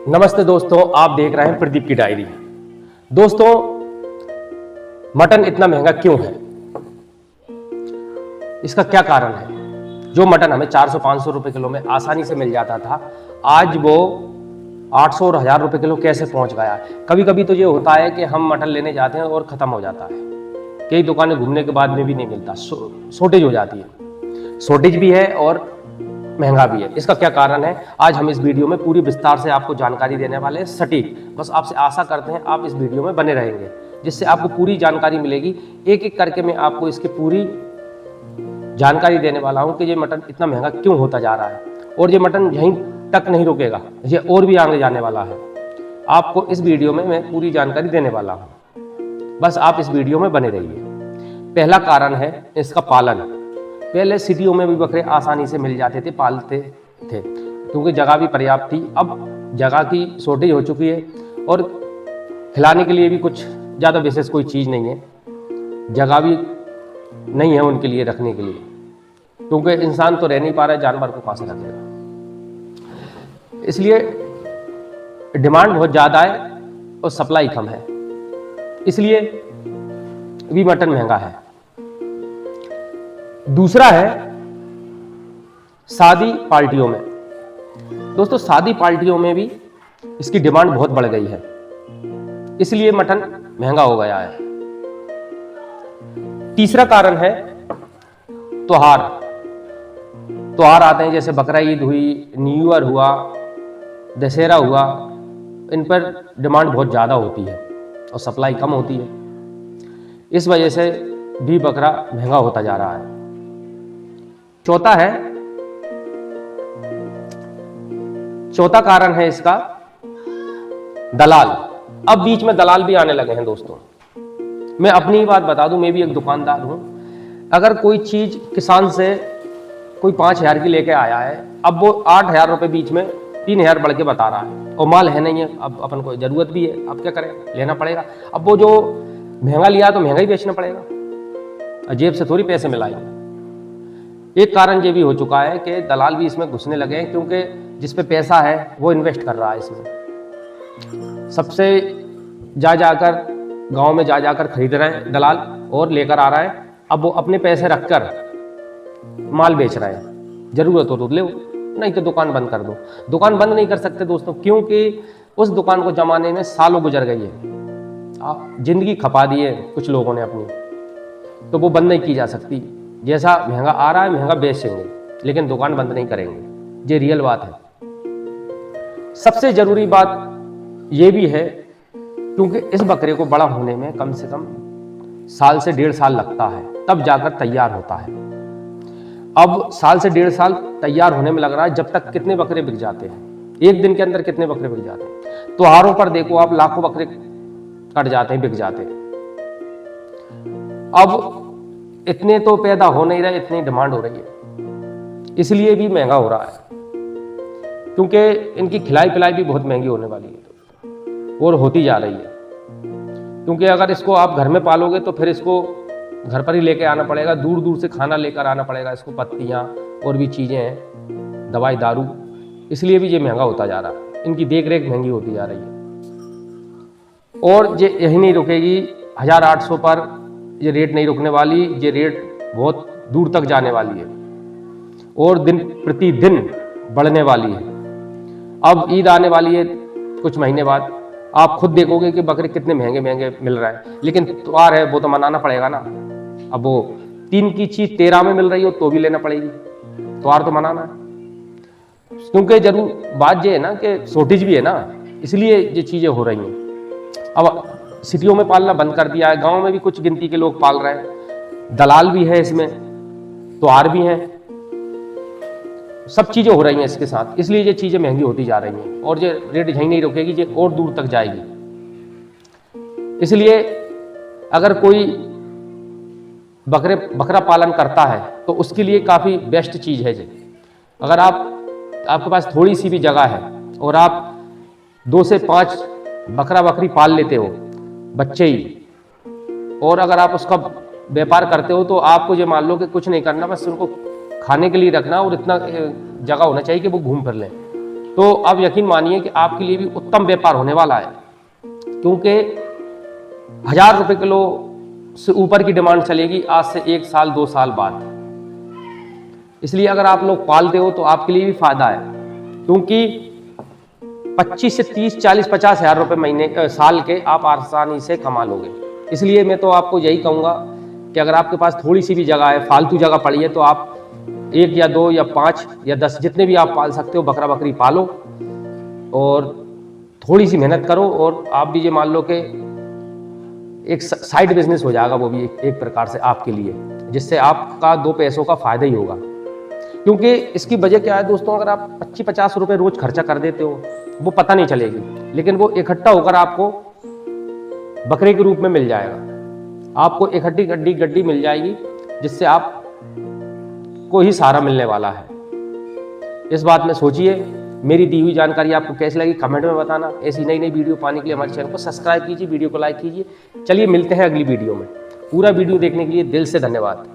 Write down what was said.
नमस्ते दोस्तों, आप देख रहे हैं प्रदीप की डायरी। दोस्तों, मटन इतना महंगा क्यों है? इसका क्या कारण है? जो मटन हमें 400-500 रुपए किलो में आसानी से मिल जाता था, आज वो 800 और 1000 रुपए किलो कैसे पहुंच गया है? कभी कभी तो ये होता है कि हम मटन लेने जाते हैं और खत्म हो जाता है। कई दुकानें घूमने के बाद में भी नहीं मिलता, शॉर्टेज हो जाती है। शॉर्टेज भी है और महंगा भी है। इसका क्या कारण है, आज हम इस वीडियो में पूरी विस्तार से आपको जानकारी देने वाले हैं, सटीक। बस आपसे आशा करते हैं आप इस वीडियो में बने रहेंगे, जिससे आपको पूरी जानकारी मिलेगी। एक एक करके मैं आपको इसकी पूरी जानकारी देने वाला हूं कि ये मटन इतना महंगा क्यों होता जा रहा है, और ये मटन यहीं तक नहीं रुकेगा, ये और भी आगे जाने वाला है। आपको इस वीडियो में मैं पूरी जानकारी देने वाला हूं, बस आप इस वीडियो में बने रहिए। पहला कारण है इसका पालन। पहले सिटियों में भी बकरे आसानी से मिल जाते थे, पालते थे, क्योंकि जगह भी पर्याप्त थी। अब जगह की शॉर्टेज हो चुकी है और खिलाने के लिए भी कुछ ज़्यादा विशेष कोई चीज़ नहीं है, जगह भी नहीं है उनके लिए रखने के लिए, क्योंकि इंसान तो रह नहीं पा रहा है, जानवर को कहाँ से रखेगा। इसलिए डिमांड बहुत ज़्यादा है और सप्लाई कम है, इसलिए भी मटन महंगा है। दूसरा है शादी पार्टियों में। दोस्तों, शादी पार्टियों में भी इसकी डिमांड बहुत बढ़ गई है, इसलिए मटन महंगा हो गया है। तीसरा कारण है त्योहार। त्योहार आते हैं, जैसे बकरा ईद हुई, न्यू ईयर हुआ, दशहरा हुआ, इन पर डिमांड बहुत ज़्यादा होती है और सप्लाई कम होती है। इस वजह से भी बकरा महंगा होता जा रहा है। चौथा कारण है इसका दलाल। अब बीच में दलाल भी आने लगे हैं। दोस्तों, मैं अपनी ही बात बता दूं, मैं भी एक दुकानदार हूं। अगर कोई चीज किसान से कोई 5000 की लेके आया है, अब वो 8000 रुपए बीच में 3000 बढ़ के बता रहा है, और माल है नहीं है। अब अपन को जरूरत भी है, अब क्या करें, लेना पड़ेगा। अब वो जो महंगा लिया तो महंगा ही बेचना पड़ेगा, जेब से थोड़ी पैसे मिलाएंगे। एक कारण ये भी हो चुका है कि दलाल भी इसमें घुसने लगे हैं, क्योंकि जिस पे पैसा है वो इन्वेस्ट कर रहा है इसमें। सबसे जाकर गांव में जाकर खरीद रहे हैं दलाल और लेकर आ रहा है। अब वो अपने पैसे रखकर माल बेच रहे हैं। जरूरत हो तो ले, नहीं तो दुकान बंद कर दो। दुकान बंद नहीं कर सकते दोस्तों, क्योंकि उस दुकान को जमाने में सालों गुजर गई है, जिंदगी खपा दी है कुछ लोगों ने अपनी, तो वो बंद नहीं की जा सकती। जैसा महंगा आ रहा है महंगा बेचेंगे, लेकिन दुकान बंद नहीं करेंगे। ये रियल बात है। सबसे जरूरी बात ये भी है, क्योंकि इस बकरे को बड़ा होने में कम से कम साल से 1.5 साल लगता है, तब जाकर तैयार होता है। अब साल से 1.5 साल तैयार होने में लग रहा है, जब तक कितने बकरे बिक जाते हैं, एक दिन के अंदर कितने बकरे बिक जाते हैं। त्योहारों पर देखो आप, लाखों बकरे कट जाते हैं, बिक जाते हैं। अब इतने तो पैदा हो नहीं रहे, इतनी डिमांड हो रही है, इसलिए भी महंगा हो रहा है। क्योंकि इनकी खिलाई पिलाई भी बहुत महंगी होने वाली है और होती जा रही है। क्योंकि अगर इसको आप घर में पालोगे तो फिर इसको घर पर ही लेके आना पड़ेगा, दूर दूर से खाना लेकर आना पड़ेगा इसको, पत्तियां और भी चीजें हैं, दवाई दारू, इसलिए भी ये महंगा होता जा रहा है। इनकी देख रेख महंगी होती जा रही है, और ये यही नहीं रुकेगी। 1800 पर ये रेट नहीं रुकने वाली, ये रेट बहुत दूर तक जाने वाली है और दिन प्रतिदिन बढ़ने वाली है। अब ईद आने वाली है कुछ महीने बाद, आप खुद देखोगे कि बकरे कितने महंगे महंगे मिल रहे हैं, लेकिन त्योहार है वो तो मनाना पड़ेगा ना। अब वो 3 की चीज 13 में मिल रही हो तो भी लेना पड़ेगी, त्योहार तो मनाना है। क्योंकि जरूर बात ये है ना कि शॉर्टेज भी है ना, इसलिए ये चीजें हो रही हैं। अब सिटियों में पालना बंद कर दिया है, गांव में भी कुछ गिनती के लोग पाल रहे हैं, दलाल भी है इसमें, त्योहार भी है, सब चीजें हो रही हैं इसके साथ, इसलिए ये चीजें महंगी होती जा रही हैं और ये रेट यहीं नहीं रुकेगी, ये और दूर तक जाएगी। इसलिए अगर कोई बकरा पालन करता है तो उसके लिए काफी बेस्ट चीज है ये। अगर आपके पास थोड़ी सी भी जगह है और आप 2 से 5 बकरा बकरी पाल लेते हो बच्चे ही, और अगर आप उसका व्यापार करते हो तो आपको ये मान लो कि कुछ नहीं करना, बस उनको खाने के लिए रखना और इतना जगह होना चाहिए कि वो घूम फिर लें। तो आप यकीन मानिए कि आपके लिए भी उत्तम व्यापार होने वाला है, क्योंकि 1000 रुपये किलो से ऊपर की डिमांड चलेगी आज से 1 साल 2 साल बाद। इसलिए अगर आप लोग पालते हो तो आपके लिए भी फायदा है, क्योंकि 25 से 30 40 50 हज़ार रुपये महीने साल के आप आसानी से कमा लोगे। इसलिए मैं तो आपको यही कहूँगा कि अगर आपके पास थोड़ी सी भी जगह है, फालतू जगह पड़ी है, तो आप 1 या 2 या 5 या 10 जितने भी आप पाल सकते हो बकरा बकरी पालो और थोड़ी सी मेहनत करो, और आप भी ये मान लो कि एक साइड बिजनेस हो जाएगा वो भी एक प्रकार से आपके लिए, जिससे आपका 2 पैसों का फायदा ही होगा। क्योंकि इसकी वजह क्या है दोस्तों, अगर आप 25-50 रुपये रोज खर्चा कर देते हो वो पता नहीं चलेगी, लेकिन वो इकट्ठा होकर आपको बकरे के रूप में मिल जाएगा। आपको इकट्ठी गड्डी मिल जाएगी, जिससे आप को ही सहारा मिलने वाला है। इस बात में सोचिए। मेरी दी हुई जानकारी आपको कैसी लगी कमेंट में बताना। ऐसी नई वीडियो पाने के लिए हमारे चैनल को सब्सक्राइब कीजिए, वीडियो को लाइक कीजिए। चलिए मिलते हैं अगली वीडियो में। पूरा वीडियो देखने के लिए दिल से धन्यवाद।